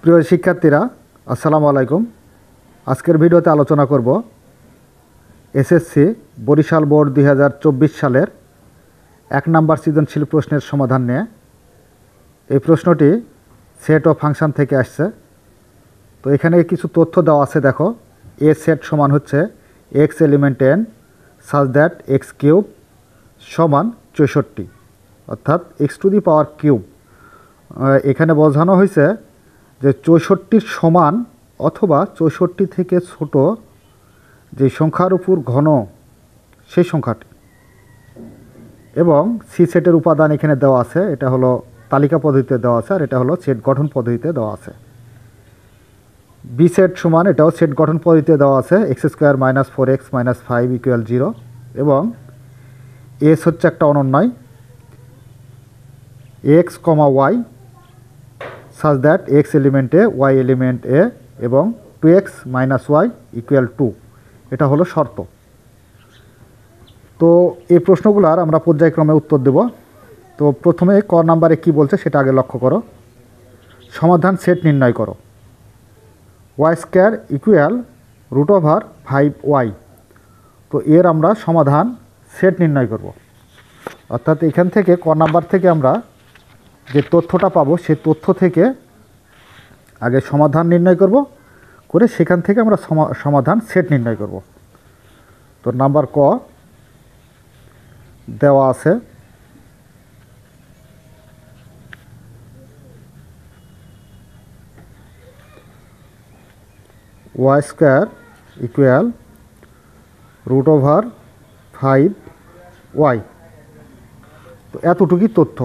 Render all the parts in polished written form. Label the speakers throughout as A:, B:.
A: প্রিয় শিক্ষার্থীরা, আসসালামু আলাইকুম। আজকের ভিডিওতে আলোচনা করব এসএসসি বরিশাল বোর্ড 2024 সালের 1 নম্বর সৃজনশীল প্রশ্নের সমাধান নিয়ে। এই প্রশ্নটি সেট ও ফাংশন থেকে আসছে। তো এখানে কিছু তথ্য দেওয়া আছে। দেখো, এ সেট সমান হচ্ছে এক্স এলিমেন্ট এন সাজ দ্যাট এক্স কিউব সমান 64, অর্থাৎ x to the power cube. এখানে বোঝানো হয়েছে যে 64 সমান অথবা 64 থেকে ছোট যে সংখ্যার উপর ঘন সেই সংখ্যাটি। এবং সি সেটের উপাদান এখানে দেওয়া আছে, এটা হলো তালিকা পদ্ধতিতে দেওয়া আছে, আর এটা হলো সেট গঠন পদ্ধতিতে দেওয়া আছে। বি সেট সমান, এটাও সেট গঠন পদ্ধতিতে দেওয়া আছে, x square minus 4x minus 5 equal 0। এবং এস হচ্ছে একটা অনন্যয়, x comma y such that x element A y element A এবং 2x মাইনাস ওয়াই ইকুয়াল 2, এটা হলো শর্ত। তো এই প্রশ্নগুলোর আমরা পর্যায়ক্রমে উত্তর দেব। তো প্রথমে ক নাম্বারে কি বলছে সেটা আগে লক্ষ্য করো। সমাধান সেট নির্ণয় করো। Y square equal root over 5y। তো এর আমরা সমাধান সেট নির্ণয় করব, অর্থাৎ এখান থেকে ক নাম্বার থেকে আমরা যে তথ্যটা পাবো সেই তথ্য থেকে আগে সমাধান নির্ণয় করব, করে সেখান থেকে আমরা সমাধান সেট নির্ণয় করব। তো নাম্বার ক দেওয়া আছে, Y square equal root over 5y। তো এতটুকুই তথ্য।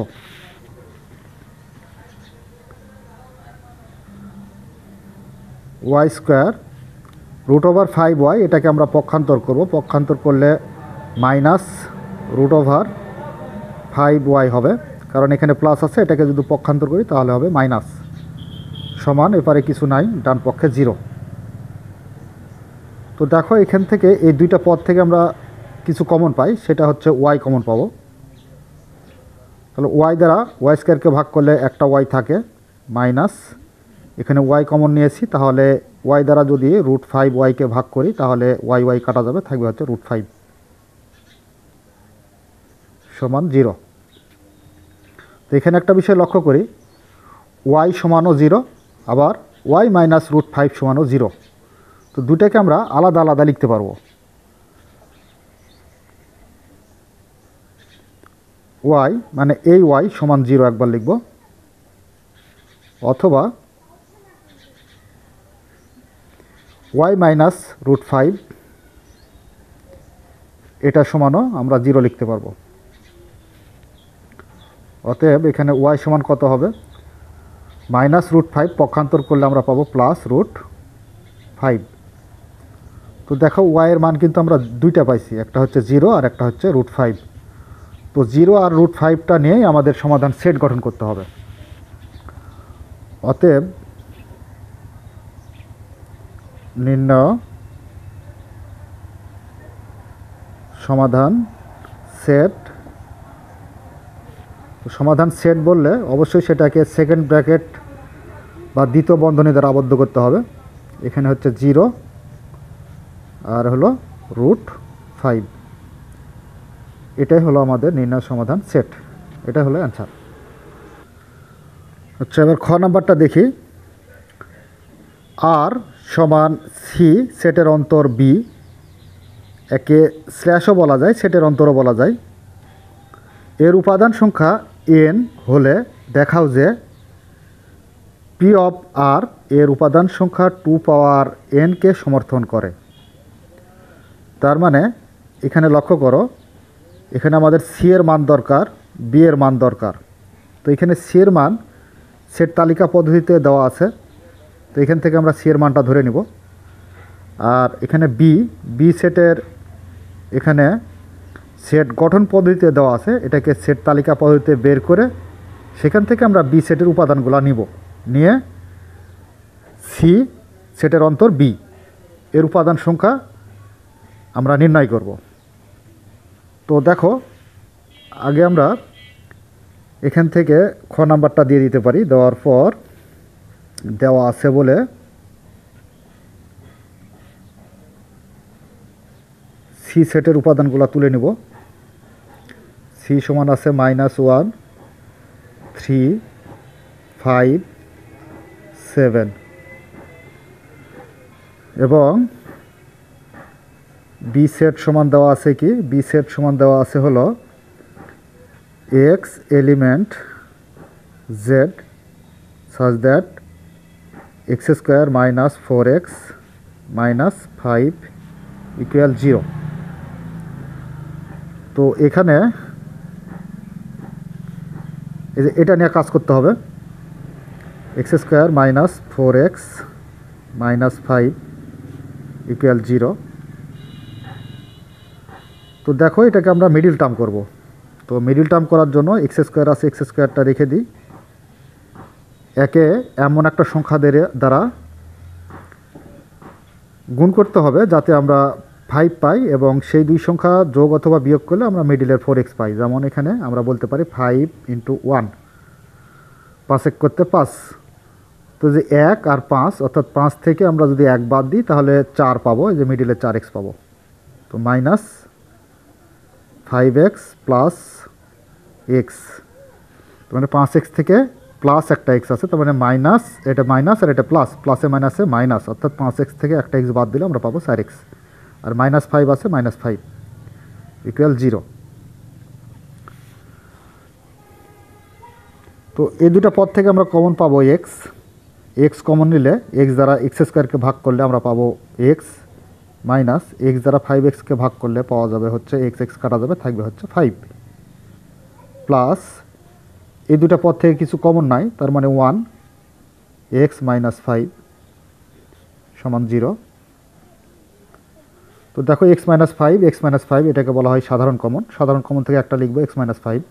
A: Y square root over 5y, এটাকে আমরা পক্ষান্তর করব। পক্ষান্তর করলে মাইনাস রুট ওভার 5y হবে, কারণ এখানে প্লাস আছে। এটাকে যদি পক্ষান্তর করি তাহলে হবে মাইনাস, সমান এপারে কিছু নাই, ডান পক্ষে 0। তো দেখো, এখান থেকে এই দুইটা পদ থেকে আমরা কিছু কমন পাই, সেটা হচ্ছে ওয়াই কমন পাবো। তাহলে ওয়াই দ্বারা ওয়াই স্কোয়ারকে ভাগ করলে একটা ওয়াই থাকে, মাইনাস এখানে ওয়াই কমন নিয়েছি, তাহলে ওয়াই দ্বারা যদি রুট 5yকে ভাগ করি তাহলে ওয়াই কাটা যাবে, থাকবে হচ্ছে রুট 5 সমান 0। তো এখানে একটা বিষয় লক্ষ্য করি, ওয়াই সমানও 0, আবার ওয়াই মাইনাস রুট 5 সমানও 0। তো দুটাকে আমরা আলাদা আলাদা লিখতে পারবো। ওয়াই মানে এই ওয়াই সমান 0 একবার লিখব, অথবা ওয়াই মাইনাস রুট 5 এটা সমানও আমরা 0 লিখতে পারবো। অতএব এখানে ওয়াই সমান কত হবে, মাইনাস রুট 5 পক্ষান্তর করলে আমরা পাবো প্লাস রুট 5। তো দেখো, ওয়াইয়ের মান কিন্তু আমরা দুইটা পাইছি, একটা হচ্ছে 0 আর একটা হচ্ছে রুট 5। তো 0 আর রুট 5টা নিয়েই আমাদের সমাধান সেট গঠন করতে হবে। অতএব নির্ণয় সমাধান সেট। সমাধান সেট বললে অবশ্যই সেটাকে সেকেন্ড ব্র্যাকেট বা দ্বিতীয় বন্ধনী দ্বারা আবদ্ধ করতে হবে। এখানে হচ্ছে 0 আর হলো রুট 5, এটাই হলো আমাদের নির্ণয় সমাধান সেট, এটা হলো অ্যান্সার। আচ্ছা, এবার খ নাম্বারটা দেখি। আর সমান সি সেটের অন্তর বি, একে স্ল্যাশও বলা যায়, সেটের অন্তরও বলা যায়। এর উপাদান সংখ্যা n হলে দেখাও যে পি অফ আর এর উপাদান সংখ্যা 2 পাওয়ার n কে সমর্থন করে। তার মানে এখানে লক্ষ্য করো, এখানে আমাদের সি এর মান দরকার, বি এর মান দরকার। তো এখানে সি এর মান সেট তালিকা পদ্ধতিতে দেওয়া আছে, তো এখান থেকে আমরা সি এর মানটা ধরে নিব। আর এখানে বি সেটের এখানে সেট গঠন পদ্ধতিতে দেওয়া আছে, এটাকে সেট তালিকা পদ্ধতিতে বের করে সেখান থেকে আমরা বি সেটের উপাদানগুলো নিব, নিয়ে সি সেটের অন্তর বি এর উপাদান সংখ্যা আমরা নির্ণয় করব। তো দেখো, আগে আমরা এখান থেকে খ নাম্বারটা দিয়ে দিতে পারি। দেওয়ার পর দেওয়া আছে বলে সি সেটের উপাদানগুলো তুলে নেব। সি সমান আছে -1, 3, 5, 7 এবং বি সেট সমান দেওয়া আছে কি, বি সেট সমান দেওয়া আছে হলো x element Z such that x square minus 4x minus 5 equal 0। তো এখানে এটা নিয়ে কাজ করতে হবে, x square minus 4x minus 5 equal 0। তো দেখো এটাকে আমরা মিডিল টার্ম করব। তো মিডিল টার্ম করার জন্য এক্স স্কোয়ার আছে, এক্স স্কোয়ারটা রেখে দিই, একে এমন একটা সংখ্যা দ্বারা গুণ করতে হবে যাতে আমরা 5 পাই এবং সেই দুই সংখ্যা যোগ অথবা বিয়োগ করলে আমরা মিডিলের 4x পাই। যেমন এখানে আমরা বলতে পারি 5 × 1, 5 এক করতে 5। তো যে 1 আর 5 অর্থাৎ 5 থেকে আমরা যদি 1 বাদ দিই তাহলে 4 পাবো, এই যে মিডিলে 4x পাবো। তো -5x প্লাস x, তার মানে 5x থেকে প্লাস একটা x আছে, তার মানে মাইনাস, এটা মাইনাস আর এটা প্লাস, প্লাসে মাইনাসে মাইনাস, অর্থাৎ 5x থেকে একটা x বাদ দিলে আমরা পাবো 4x, আর -5 আছে, -5 ইকুয়াল 0। তো এই দুটো পদ থেকে আমরা কমন পাবো x কমন নিলে x দ্বারা x স্কোয়ারকে ভাগ করলে আমরা পাবো x, মাইনাস x দ্বারা 5xকে ভাগ করলে পাওয়া যাবে হচ্ছে x কাটা যাবে, থাকবে হচ্ছে 5, প্লাস এই দুটো পদ থেকে কিছু কমন নাই, তার মানে 1 x - 5 সমান 0। তো দেখো x - 5 এটাকে বলা হয় সাধারণ কমন, সাধারণ কমন থেকে একটা লিখবো x - 5,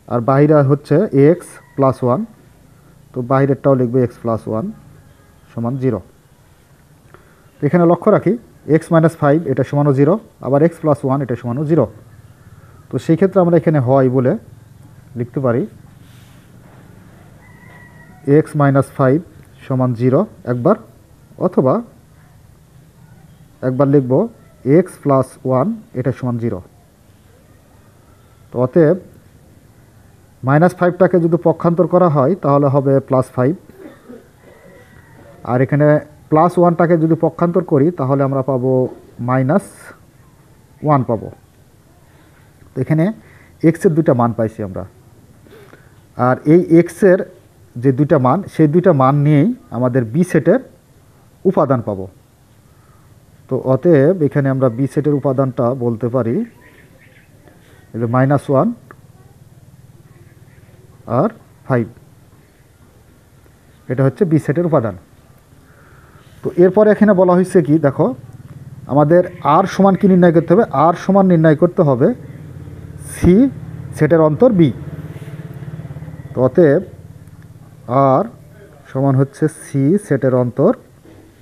A: আর বাহিরে হচ্ছে x + 1, তো বাহিরেরটাও লিখবো x + 1 সমান 0। তো এখানে লক্ষ্য রাখি x - 5 এটা সমানও 0, আবার x + 1 এটা সমানও 0। তো সেই ক্ষেত্রে আমরা এখানে হয় বলে লিখতে পারি x - 5 সমান 0 একবার, অথবা একবার লিখব x + 1 এটা সমান 0। তো অতএব -5টাকে যদি পক্ষান্তর করা হয় তাহলে হবে +5, আর এখানে +1টাকে যদি পক্ষান্তর করি তাহলে আমরা পাবো -1 পাবো। তো এখানে x এর দুইটা মান পাইছি আমরা, আর এই x এর যে দুইটা মান, সেই দুইটা মান নিয়েই আমাদের বি সেটের উপাদান পাবো। তো অতএব এখানে আমরা বি সেটের উপাদানটা বলতে পারি এই যে -1 আর 5, এটা হচ্ছে বি সেটের উপাদান। তো এরপরে এখানে বলা হয়েছে কি, দেখো আমাদের আর সমান কি নির্ণয় করতে হবে, আর সমান নির্ণয় করতে হবে সি সেটের অন্তর বি। তো অতএব আর সমান হচ্ছে সি সেটের অন্তর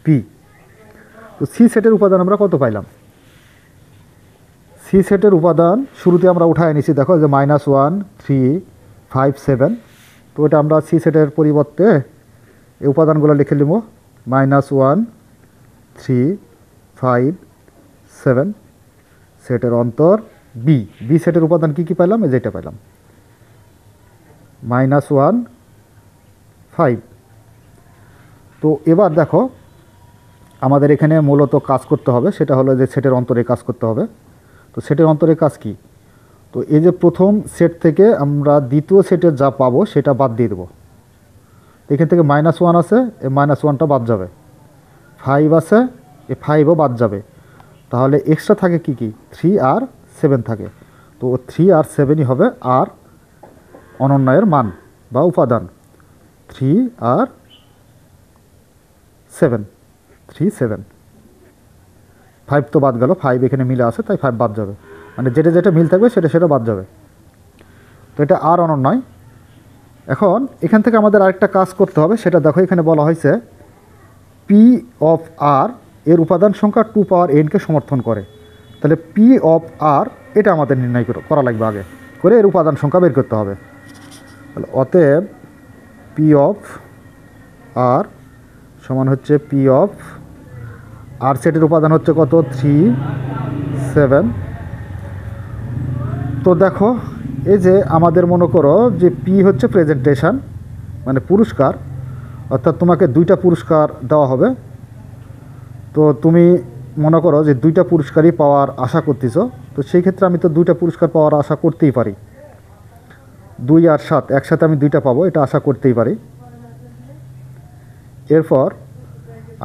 A: বি। তো সি সেটের উপাদান আমরা কত পাইলাম, সি সেটের উপাদান শুরুতে আমরা উঠায় নিছি, দেখো যে -1, 3, 5, 7। তো এটা আমরা সি সেটের পরিবর্তে এই উপাদানগুলো লিখে নিব, -1, 3, 5, 7 সেটের অন্তর বি। বি সেটের উপাদান কি কি পাইলাম, এই যেটা পাইলাম -1, 5। তো এবার দেখো আমাদের এখানে মূলত কাজ করতে হবে, সেটা হলো যে সেটের অন্তরে কাজ করতে হবে। তো সেটের অন্তরে কাজ কি, তো এই যে প্রথম সেট থেকে আমরা দ্বিতীয় সেটের যা পাবো সেটা বাদ দিয়ে দেবো। এখান থেকে -1 আছে, এই -1টা বাদ যাবে, 5 আছে, এই 5ও বাদ যাবে, তাহলে এক্সট্রা থাকে কি কি, 3 আর 7 থাকে। তো 3 আর 7ই হবে আর অনন্যায়ের মান বা উপাদান, 3 আর 7, 3, 7, 5 তো বাদ গেল, 5 এখানে মিলে আছে তাই 5 বাদ যাবে, মানে যেটা যেটা মিল থাকবে সেটা সেটা বাদ যাবে। তো এটা আর অনন্যায়। এখন এখান থেকে আমাদের আরেকটা কাজ করতে হবে, সেটা দেখো এখানে বলা হয়েছে পি অফ আর এর উপাদান সংখ্যা 2 পাওয়ার n-কে সমর্থন করে। তাহলে পি অফ আর এটা আমাদের নির্ণয় করা লাগবে, আগে করে এর উপাদান সংখ্যা বের করতে হবে। তাহলে অতএব পি অফ আর সমান হচ্ছে পি অফ আর সেটের উপাদান হচ্ছে কত 3 7। তো দেখো এই যে আমাদের মনে করো যে পি হচ্ছে প্রেজেন্টেশন মানে পুরস্কার, অর্থাৎ তোমাকে 2টা পুরস্কার দেওয়া হবে। তো তুমি মনে করো যে 2টা পুরস্কারই পাওয়ার আশা করতেছো, তো সেই ক্ষেত্রে আমি তো 2টা পুরস্কার পাওয়ার আশা করতেই পারি। 2 আর 7 একসাথে আমি 2টা পাবো, এটা আশা করতেই পারি। এরপর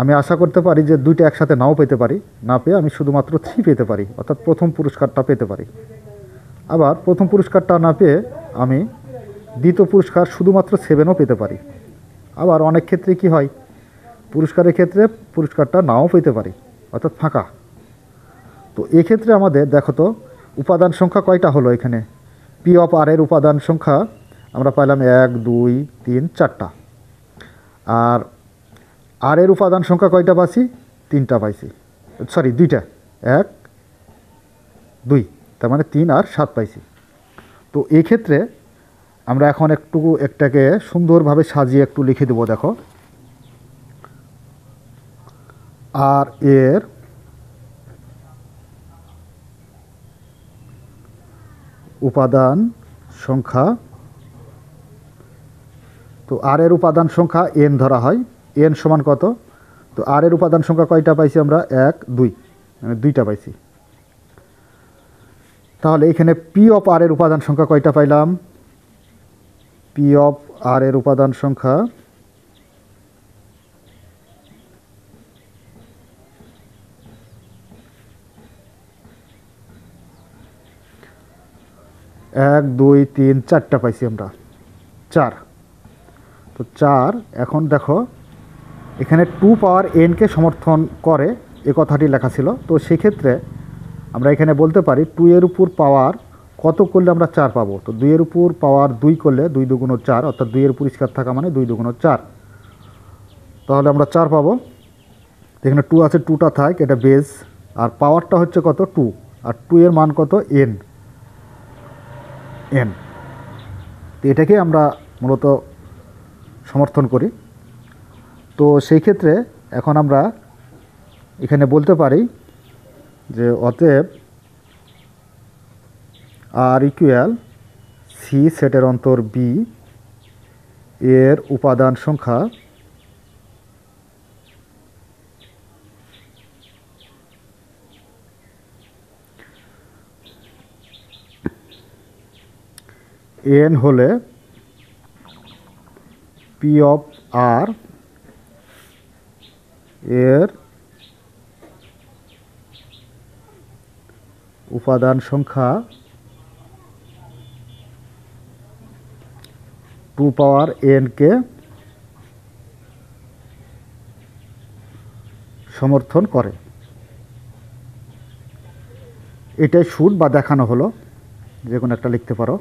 A: আমি আশা করতে পারি যে 2টা একসাথে নাও পেতে পারি, না পেয়ে আমি শুধুমাত্র 3 পেতে পারি, অর্থাৎ প্রথম পুরস্কারটা পেতে পারি। আবার প্রথম পুরস্কারটা না পেয়ে আমি দ্বিতীয় পুরস্কার শুধুমাত্র 7ও পেতে পারি। আবার অনেক ক্ষেত্রে কি হয়, পুরস্কারের ক্ষেত্রে পুরস্কারটা নাও পেতে পারি, অর্থাৎ ফাঁকা। তো এক্ষেত্রে আমাদের দেখো তো উপাদান সংখ্যা কয়টা হলো, এখানে পি অফ আর এর উপাদান সংখ্যা আমরা পাইলাম 1 2 3 4টা। আর আর এর উপাদান সংখ্যা কয়টা পাইছি, 3টা পাইছি, সরি 2টা, 1 2, তার মানে 3 আর 7 পাইছি। তো এই ক্ষেত্রে আমরা এখন একটাকে সুন্দরভাবে সাজিয়ে একটু লিখে দেবো। দেখো আর এর উপাদান সংখ্যা, তো আর এর উপাদান সংখ্যা n ধরা হয়, n সমান কত, তো আর এর উপাদান সংখ্যা কয়টা পাইছি আমরা 1 2, মানে 2টা পাইছি। তাহলে এখানে পি অফ আর এর উপাদান সংখ্যা কয়টা পাইলাম, পি অফ আর এর উপাদান সংখ্যা 1 2 3 4টা পাইছি আমরা, 4। তো 4, এখন দেখো এখানে 2 পাওয়ার n-কে সমর্থন করে এ কথাটি লেখা ছিল। তো সেক্ষেত্রে আমরা এখানে বলতে পারি 2 এর উপর পাওয়ার কত করলে আমরা 4 পাবো। তো 2 এর উপর পাওয়ার 2 করলে 2 দুগুণ 4, অর্থাৎ 2 এর উপর স্কয়ার থাকা মানে 2 দুগুণ 4, তাহলে আমরা 4 পাবো। এখানে 2 আছে, 2টা থাক, এটা বেস, আর পাওয়ারটা হচ্ছে কত 2, আর 2 এর মান কত n। তো এটাকে আমরা মূলত সমর্থন করি। তো সেই ক্ষেত্রে এখন আমরা এখানে বলতে পারি যে অতএব আর ইকুয়াল সি সেটের অন্তর বি এর উপাদান সংখ্যা n হলে পি অফ আর এর উপাদান সংখ্যা 2 পাওয়ার n-কে সমর্থন করে। এটাই শুট বা দেখানো হলো, যে কোনো একটা লিখতে পারো।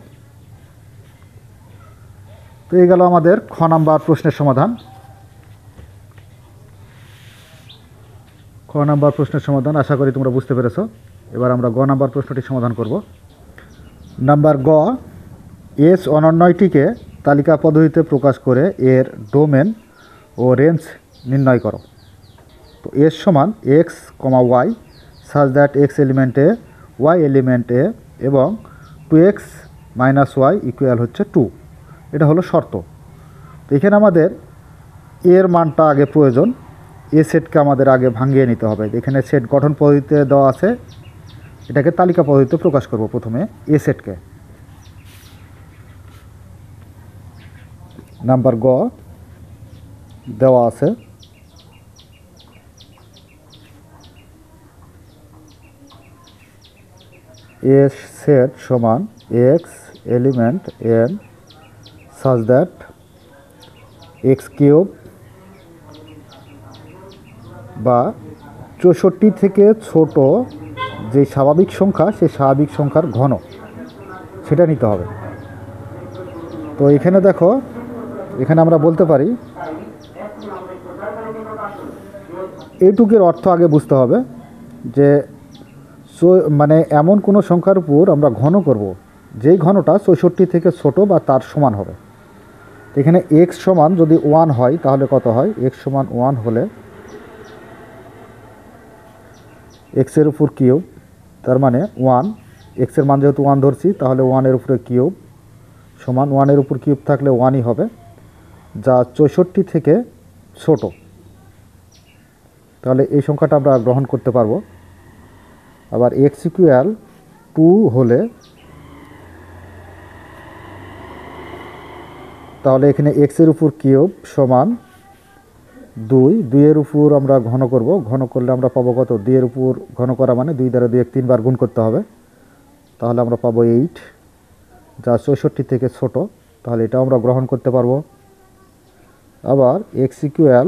A: তো এই গেল আমাদের খ নাম্বার প্রশ্নের সমাধান। খ নাম্বার প্রশ্নের সমাধান আশা করি তোমরা বুঝতে পেরেছ। এবার আমরা গ নাম্বার প্রশ্নটি সমাধান করব। নাম্বার গ, এস অনন্যয়টিকে তালিকা পদ্ধতিতে প্রকাশ করে এর ডোমেন ও রেঞ্জ নির্ণয় করো। তো এস সমান x comma y such that x element A y element A এবং 2x মাইনাস ওয়াই ইকুয়াল হচ্ছে 2, এটা হলো শর্ত। তো এখানে আমাদের এর মানটা আগে প্রয়োজন, এ সেটকে আমাদের আগে ভাঙিয়ে নিতে হবে। এখানে সেট গঠন পদ্ধতিতে দেওয়া আছে, এটাকে তালিকা পদ্ধতিতে প্রকাশ করব। প্রথমে এ সেটকে, নাম্বার গ দেওয়া আছে এ সেট সমান এক্স এলিমেন্ট এন সাজ দ্যাট এক্স কিউব বা 64 থেকে ছোট যে স্বাভাবিক সংখ্যা, সেই স্বাভাবিক সংখ্যার ঘন সেটা নিতে হবে। তো এখানে দেখো, এখানে আমরা বলতে পারি এইটুকের অর্থ আগে বুঝতে হবে যে মানে এমন কোনো সংখ্যার উপর আমরা ঘন করব যেই ঘনটা 64 থেকে ছোট বা তার সমান হবে। তো এখানে এক্স সমান যদি 1 হয় তাহলে কত হয়? এক্স সমান 1 হলে এক্সের উপর কিউব, তার মানে 1, এক্সের মান যেহেতু 1 ধরছি তাহলে 1-এর উপরে কিউব সমান 1-এর উপর কিউব থাকলে 1ই হবে, যা 64 থেকে ছোট। তাহলে এই সংখ্যাটা আমরা গ্রহণ করতে পারবো। আবার এক্স ইকুয়াল 2 হলে তাহলে এখানে এক্সের উপর কিউব সমান 2, 2-এর উপর আমরা ঘন করব, ঘন করলে আমরা পাবো কত? 2-এর উপর ঘন করা মানে 2 দ্বারা 2 3 বার গুণ করতে হবে, তাহলে আমরা পাবো 8, যা 64 থেকে ছোট। তাহলে এটাও আমরা গ্রহণ করতে পারবো। আবার এক্স ইকুয়াল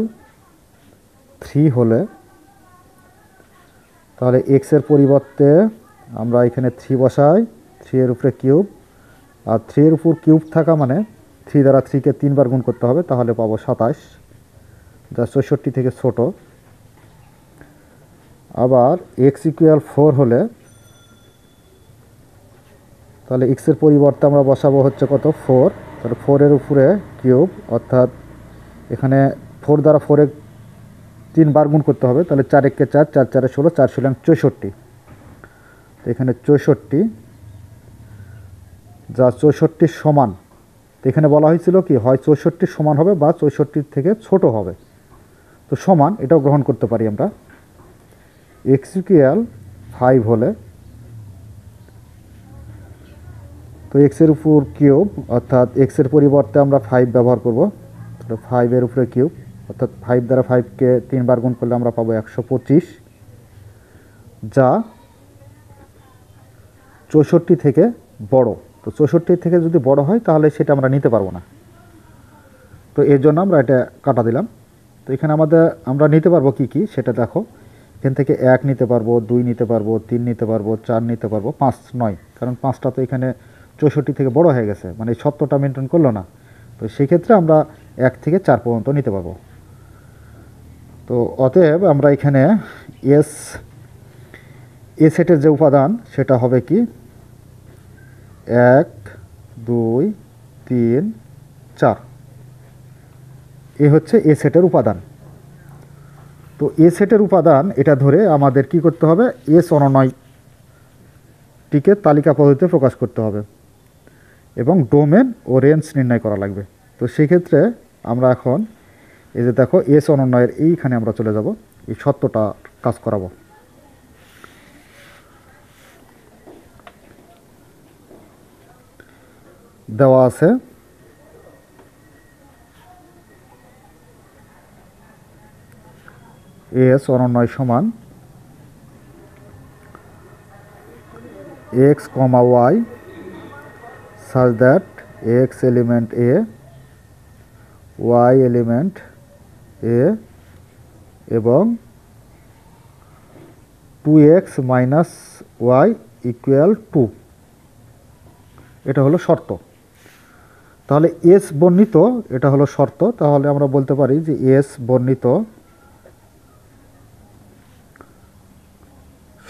A: 3 হলে তাহলে এক্সের পরিবর্তে আমরা এখানে 3 বসাই, 3-এর উপরে কিউব, আর 3-এর উপর কিউব থাকা মানে 3 দ্বারা 3-কে 3 বার গুণ করতে হবে, তাহলে পাবো 27, যা 64 থেকে ছোট। আবার এক্স ইকুয়াল 4 হলে তাহলে এক্সের পরিবর্তে আমরা বসাবো হচ্ছে কত? 4, তাহলে 4-এর উপরে কিউব, অর্থাৎ এখানে 4 দ্বারা 4-এ 3 বার গুণ করতে হবে, তাহলে 4 একে 4, 4 4 16, 4 16 64, তো এখানে 64, যা 64 সমান। তো এখানে বলা হয়েছিল কি হয় 64 সমান হবে বা 64 থেকে ছোট হবে, তো সমান এটাও গ্রহণ করতে পারি আমরা। এক্স ইকুয়াল 5 হলে তো এক্সের উপর কিউব, অর্থাৎ এক্সের পরিবর্তে আমরা 5 ব্যবহার করব, তাহলে 5-এর উপরে কিউব, অর্থাৎ 5 দ্বারা 5-কে 3 বার গুণ করলে আমরা পাবো 125, যা 64 থেকে বড়। তো 64 থেকে যদি বড় হয় তাহলে সেটা আমরা নিতে পারবো না, তো এর জন্য আমরা এটা কাটা দিলাম। তো এখানে আমরা নিতে পারবো কি কি সেটা দেখো। এখান থেকে 1 নিতে পারবো, 2 নিতে পারবো, 3 নিতে পারবো, 4 নিতে পারবো, 5 নয়, কারণ 5টা তো এখানে 64 থেকে বড় হয়ে গেছে, মানে 70টা মেনটেন করলো না। তো সেই ক্ষেত্রে আমরা 1 থেকে 4 পর্যন্ত নিতে পারবো। তো অতএব আমরা এখানে এ সেটের যে উপাদান সেটা হবে কি 1 2 3 4, এ হচ্ছে এ সেটের উপাদান। তো এ সেটের উপাদান এটা ধরে আমাদের কি করতে হবে? এস অনুনয়টিকে তালিকা পদ্ধতিতে প্রকাশ করতে হবে এবং ডোমেন ও রেঞ্জ নির্ণয় করা লাগবে। তো সেই ক্ষেত্রে আমরা এখন এই যে দেখো এস অনুনয়ের এইখানে আমরা চলে যাব, এই সত্যটা কাজ করাবো। দেওয়া আছে এস অনুনয় সমান x, y such that x element a, y element a এবং 2x minus y equal 2, এটা হলো শর্ত। তাহলে এস বর্ণিত এটা হলো শর্ত, তাহলে আমরা বলতে পারি যে এস বর্ণিত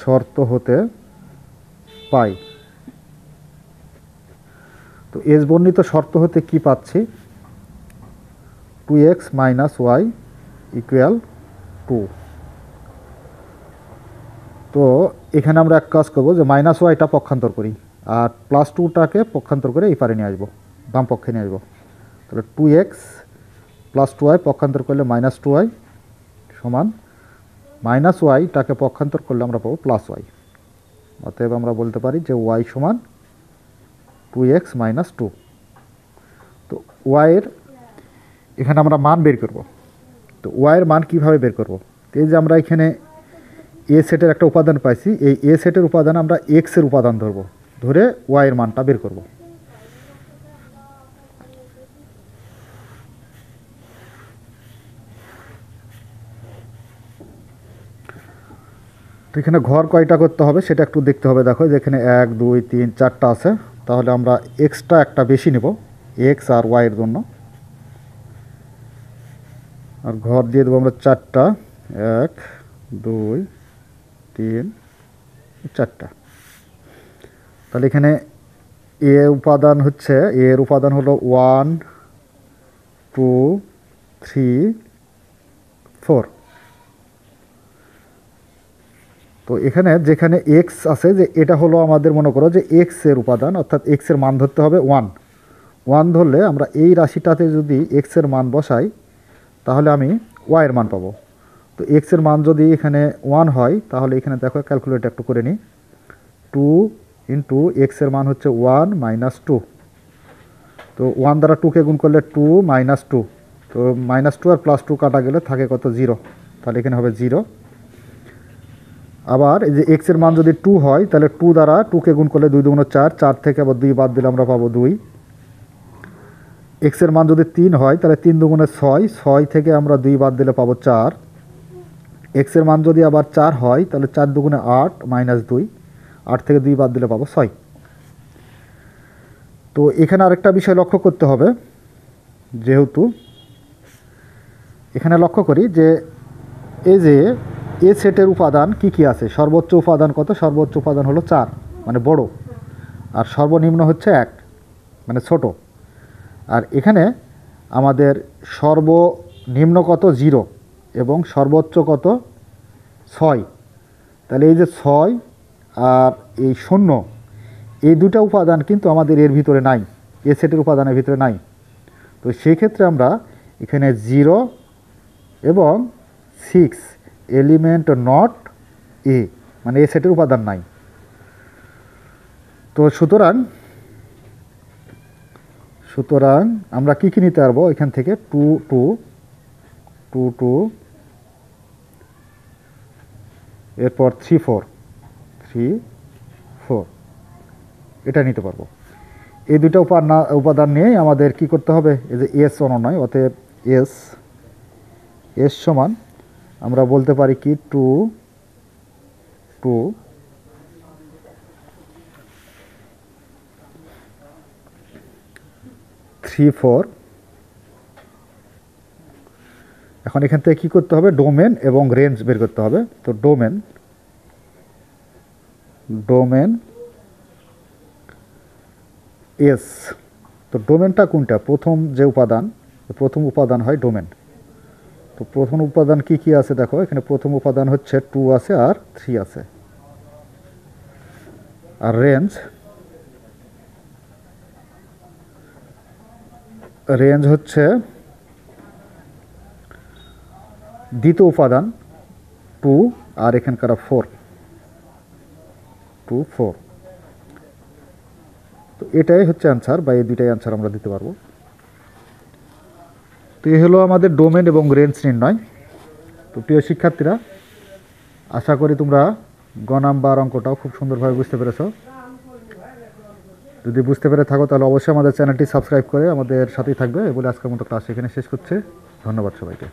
A: শর্ত হতে পাই। তো এস বর্ণিত শর্ত হতে কি পাচ্ছি? 2x minus y equal 2। তো এখানে আমরা এক কাজ করব যে মাইনাস ওয়াইটা পক্ষান্তর করি আর প্লাস 2টাকে পক্ষান্তর করে এই পারে নিয়ে আসবো, বাম পক্ষে নিয়ে আসবো। তাহলে 2x প্লাস 2y পক্ষান্তর করলে মাইনাস 2y সমান মাইনাস ওয়াইটাকে পক্ষান্তর করলে আমরা পাবো প্লাস ওয়াই। অতএব আমরা বলতে পারি যে y সমান 2x minus 2। তো ওয়াইয়ের এখানে আমরা মান বের করব। তো ওয়াইয়ের মান কিভাবে বের করব? এই যে আমরা এখানে এ সেটের একটা উপাদান পাইছি, এই এ সেটের উপাদান আমরা এক্সের উপাদান ধরব, ধরে ওয়াইয়ের মানটা বের করব। তো এখানে ঘর কয়টা করতে হবে সেটা একটু দেখতে হবে। দেখো যেখানে 1 2 3 4টা আছে, তাহলে আমরা এক্সটা একটা বেশি নেব এক্স আর ওয়াইয়ের জন্য, আর ঘর দিয়ে দেবো আমরা 4টা, 1 2 3 4টা। তাহলে এখানে এ উপাদান হচ্ছে, এর উপাদান হলো 1 2 3 4। তো এখানে যেখানে এক্স আছে, যে এটা হলো আমাদের মনে করো যে এক্স এর উপাদান, অর্থাৎ এক্স এর মান ধরতে হবে 1 ধরলে আমরা এই রাশিটাতে যদি এক্স এর মান বসাই তাহলে আমি ওয়াই এর মান পাবো। তো এক্স এর মান যদি এখানে 1 হয় তাহলে এখানে দেখো ক্যালকুলেট একটু করে নিই, 2 ইন্টু এক্স এর মান হচ্ছে 1 মাইনাস 2। তো 1 দ্বারা 2কে গুণ করলে 2 মাইনাস 2, তো মাইনাস 2 আর প্লাস 2 কাটা গেলে থাকে কত 0, তাহলে এখানে হবে 0। আবার এই যে এক্স এর মান যদি 2 হয় তাহলে 2 দ্বারা 2কে গুণ করলে 2 দুগুণ 4, 4 থেকে আবার 2 বাদ দিলে আমরা পাবো 2। এক্স এর মান যদি 3 হয় তাহলে 3 দুগুণে 6, 6 থেকে আমরা 2 বাদ দিলে পাবো 4। এক্স এর মান যদি আবার 4 হয় তাহলে 4 দুগুণে 8 মাইনাস 2, 8 থেকে 2 বাদ দিলে পাবো 6। তো এখানে আরেকটা বিষয় লক্ষ্য করতে হবে, যেহেতু এখানে লক্ষ্য করি যে এই যে এ সেটের উপাদান কি কি আছে, সর্বোচ্চ উপাদান কত, সর্বোচ্চ উপাদান হলো 4 মানে বড়, আর সর্বনিম্ন হচ্ছে 1 মানে ছোট। আর এখানে আমাদের সর্বনিম্ন কত 0 এবং সর্বোচ্চ কত 6, তাহলে এই যে 6 আর এই 0 এই দুটা উপাদান কিন্তু আমাদের এর ভিতরে নাই, এ সেটের উপাদানের ভিতরে নাই। তো সেই ক্ষেত্রে আমরা এখানে 0 এবং 6 এলিমেন্ট নট এ, মানে এ সেটের উপাদান নাই। তো সুতরাং আমরা কি কি নিতে পারবো এখান থেকে, 2 2 2 2, এরপর 3 4 3 4 এটা নিতে পারবো। এই দুটো উপাদান নিয়েই আমাদের কি করতে হবে, এই যে এস অনুনয়, অতএব এস সমান আমরা বলতে পারি কি 2 2 3 4। এখন এখান থেকে কী করতে হবে, ডোমেন এবং রেঞ্জ বের করতে হবে। তো ডোমেন এস, তো ডোমেনটা কোনটা, প্রথম যে প্রথম উপাদান হয় ডোমেন। তো প্রথম উপাদান কি কি আছে দেখো, এখানে প্রথম উপাদান হচ্ছে 2 আছে আর 3 আছে। আর রেঞ্জ হচ্ছে দ্বিতীয় উপাদান 2 আর এখানকার 4 2 4। তো এটাই হচ্ছে অ্যান্সার, বা এই দুইটাই অ্যান্সার আমরা দিতে পারবো। তো এই হলো আমাদের ডোমেন এবং রেঞ্জ নির্ণয়। তো প্রিয় শিক্ষার্থীরা, আশা করি তোমরা গ নাম্বার অঙ্কটাও খুব সুন্দরভাবে বুঝতে পেরেছ। যদি বুঝতে পেরে থাকো তাহলে অবশ্যই আমাদের চ্যানেলটি সাবস্ক্রাইব করে আমাদের সাথেই থাকবে। বলে আজকের মতো ক্লাস এখানে শেষ করছে। ধন্যবাদ সবাইকে।